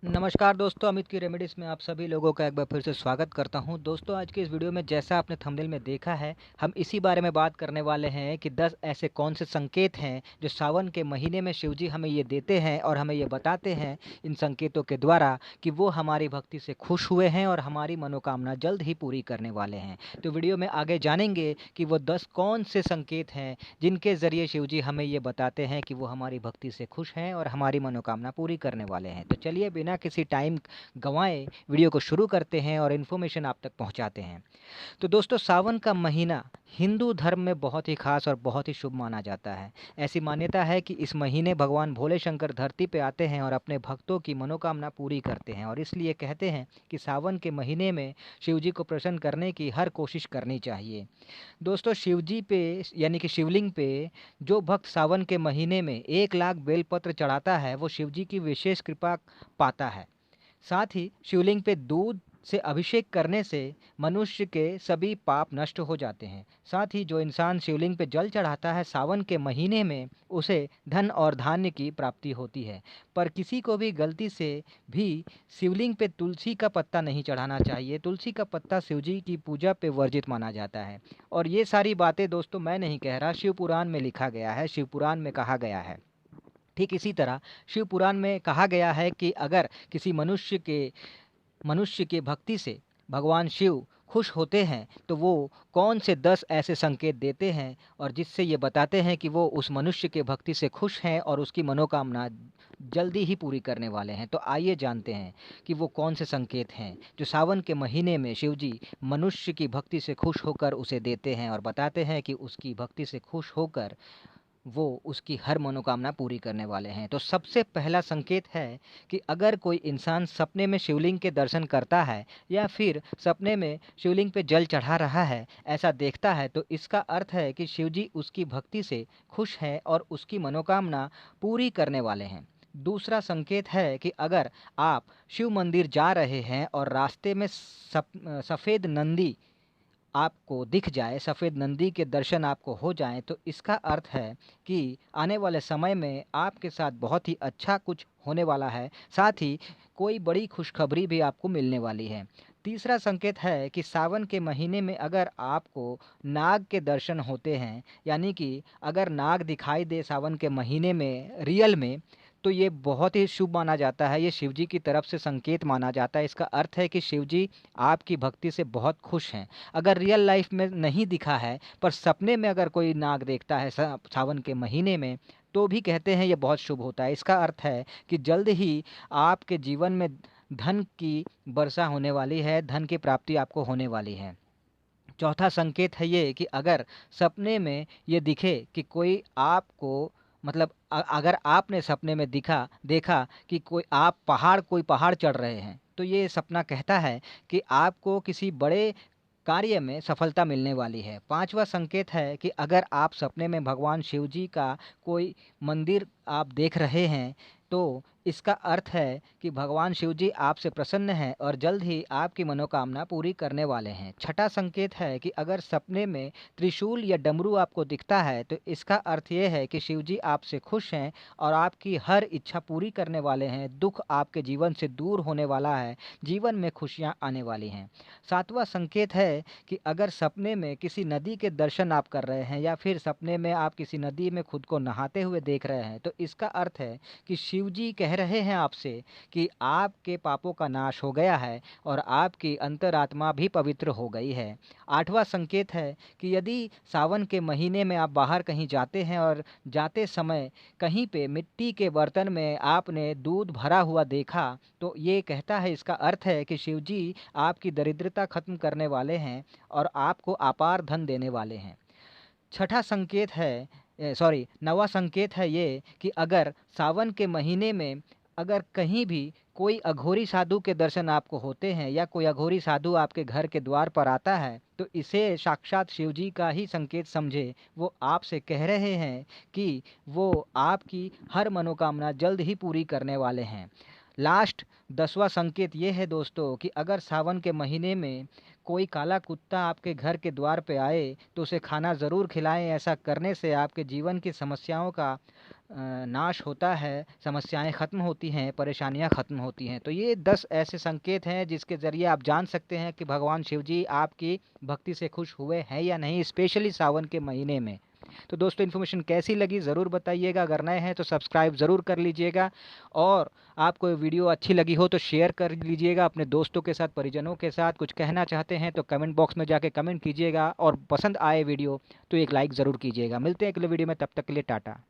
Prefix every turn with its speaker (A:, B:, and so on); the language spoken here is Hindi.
A: नमस्कार दोस्तों, अमित की रेमेडीज़ में आप सभी लोगों का एक बार फिर से स्वागत करता हूं। दोस्तों, आज की इस वीडियो में जैसा आपने थंबनेल में देखा है, हम इसी बारे में बात करने वाले हैं कि 10 ऐसे कौन से संकेत हैं जो सावन के महीने में शिव जी हमें ये देते हैं और हमें ये बताते हैं इन संकेतों के द्वारा कि वो हमारी भक्ति से खुश हुए हैं और हमारी मनोकामना जल्द ही पूरी करने वाले हैं। तो वीडियो में आगे जानेंगे कि वो 10 कौन से संकेत हैं जिनके ज़रिए शिव जी हमें ये बताते हैं कि वो हमारी भक्ति से खुश हैं और हमारी मनोकामना पूरी करने वाले हैं। तो चलिए बिना किसी टाइम गंवाए वीडियो को शुरू करते हैं और इन्फॉर्मेशन आप तक पहुंचाते हैं। तो दोस्तों, सावन का महीना हिंदू धर्म में बहुत ही खास और बहुत ही शुभ माना जाता है। ऐसी मान्यता है कि इस महीने भगवान भोले शंकर धरती पे आते हैं और अपने भक्तों की मनोकामना पूरी करते हैं, और इसलिए कहते हैं कि सावन के महीने में शिव जी को प्रसन्न करने की हर कोशिश करनी चाहिए। दोस्तों, शिव जी पे यानी कि शिवलिंग पे जो भक्त सावन के महीने में 1 लाख बेलपत्र चढ़ाता है, वो शिव जी की विशेष कृपा पाता है। साथ ही शिवलिंग पे दूध से अभिषेक करने से मनुष्य के सभी पाप नष्ट हो जाते हैं। साथ ही जो इंसान शिवलिंग पे जल चढ़ाता है सावन के महीने में, उसे धन और धान्य की प्राप्ति होती है। पर किसी को भी गलती से भी शिवलिंग पे तुलसी का पत्ता नहीं चढ़ाना चाहिए। तुलसी का पत्ता शिव जी की पूजा पे वर्जित माना जाता है। और ये सारी बातें दोस्तों मैं नहीं कह रहा, शिव पुराण में लिखा गया है, शिव पुराण में कहा गया है। ठीक इसी तरह शिव पुराण में कहा गया है कि अगर किसी मनुष्य के भक्ति से भगवान शिव खुश होते हैं तो वो कौन से 10 ऐसे संकेत देते हैं और जिससे ये बताते हैं कि वो उस मनुष्य के भक्ति से खुश हैं और उसकी मनोकामना जल्दी ही पूरी करने वाले हैं। तो आइए जानते हैं कि वो कौन से संकेत हैं जो सावन के महीने में शिव जी मनुष्य की भक्ति से खुश होकर उसे देते हैं और बताते हैं कि उसकी भक्ति से खुश होकर वो उसकी हर मनोकामना पूरी करने वाले हैं। तो सबसे पहला संकेत है कि अगर कोई इंसान सपने में शिवलिंग के दर्शन करता है या फिर सपने में शिवलिंग पे जल चढ़ा रहा है, ऐसा देखता है, तो इसका अर्थ है कि शिव जी उसकी भक्ति से खुश हैं और उसकी मनोकामना पूरी करने वाले हैं। दूसरा संकेत है कि अगर आप शिव मंदिर जा रहे हैं और रास्ते में सफ़ेद नंदी आपको दिख जाए, सफ़ेद नंदी के दर्शन आपको हो जाएँ, तो इसका अर्थ है कि आने वाले समय में आपके साथ बहुत ही अच्छा कुछ होने वाला है। साथ ही कोई बड़ी खुशखबरी भी आपको मिलने वाली है। तीसरा संकेत है कि सावन के महीने में अगर आपको नाग के दर्शन होते हैं, यानी कि अगर नाग दिखाई दे सावन के महीने में रियल में, तो ये बहुत ही शुभ माना जाता है। ये शिव जी की तरफ से संकेत माना जाता है। इसका अर्थ है कि शिव जी आपकी भक्ति से बहुत खुश हैं। अगर रियल लाइफ में नहीं दिखा है, पर सपने में अगर कोई नाग देखता है सावन के महीने में, तो भी कहते हैं ये बहुत शुभ होता है। इसका अर्थ है कि जल्द ही आपके जीवन में धन की वर्षा होने वाली है, धन की प्राप्ति आपको होने वाली है। चौथा संकेत है ये कि अगर सपने में ये दिखे कि कोई आपको मतलब अगर आपने सपने में देखा कि कोई पहाड़ चढ़ रहे हैं, तो ये सपना कहता है कि आपको किसी बड़े कार्य में सफलता मिलने वाली है। पांचवा संकेत है कि अगर आप सपने में भगवान शिव जी का कोई मंदिर आप देख रहे हैं, तो इसका अर्थ है कि भगवान शिव जी आपसे प्रसन्न हैं और जल्द ही आपकी मनोकामना पूरी करने वाले हैं। छठा संकेत है कि अगर सपने में त्रिशूल या डमरू आपको दिखता है, तो इसका अर्थ ये है कि शिव जी आपसे खुश हैं और आपकी हर इच्छा पूरी करने वाले हैं। दुख आपके जीवन से दूर होने वाला है, जीवन में खुशियाँ आने वाली हैं। सातवां संकेत है कि अगर सपने में किसी नदी के दर्शन आप कर रहे हैं या फिर सपने में आप किसी नदी में खुद को नहाते हुए देख रहे हैं, तो इसका अर्थ है कि शिव जी कह रहे हैं आपसे कि आपके पापों का नाश हो गया है और आपकी अंतरात्मा भी पवित्र हो गई है। आठवां संकेत है कि यदि सावन के महीने में आप बाहर कहीं जाते हैं और जाते समय कहीं पे मिट्टी के बर्तन में आपने दूध भरा हुआ देखा, तो ये कहता है, इसका अर्थ है कि शिव जी आपकी दरिद्रता खत्म करने वाले हैं और आपको अपार धन देने वाले हैं। छठा संकेत है नवा संकेत है ये कि अगर सावन के महीने में अगर कहीं भी कोई अघोरी साधु के दर्शन आपको होते हैं या कोई अघोरी साधु आपके घर के द्वार पर आता है, तो इसे साक्षात शिव जी का ही संकेत समझे। वो आपसे कह रहे हैं कि वो आपकी हर मनोकामना जल्द ही पूरी करने वाले हैं। लास्ट 10वां संकेत ये है दोस्तों कि अगर सावन के महीने में कोई काला कुत्ता आपके घर के द्वार पे आए, तो उसे खाना ज़रूर खिलाएं। ऐसा करने से आपके जीवन की समस्याओं का नाश होता है, समस्याएँ ख़त्म होती हैं, परेशानियाँ ख़त्म होती हैं। तो ये 10 ऐसे संकेत हैं जिसके ज़रिए आप जान सकते हैं कि भगवान शिव जी आपकी भक्ति से खुश हुए हैं या नहीं, स्पेशली सावन के महीने में। तो दोस्तों इन्फॉर्मेशन कैसी लगी ज़रूर बताइएगा, अगर नए हैं तो सब्सक्राइब ज़रूर कर लीजिएगा और आपको वीडियो अच्छी लगी हो तो शेयर कर लीजिएगा अपने दोस्तों के साथ, परिजनों के साथ। कुछ कहना चाहते हैं तो कमेंट बॉक्स में जाके कमेंट कीजिएगा और पसंद आए वीडियो तो एक लाइक ज़रूर कीजिएगा। मिलते हैं अगले वीडियो में, तब तक के लिए टाटा।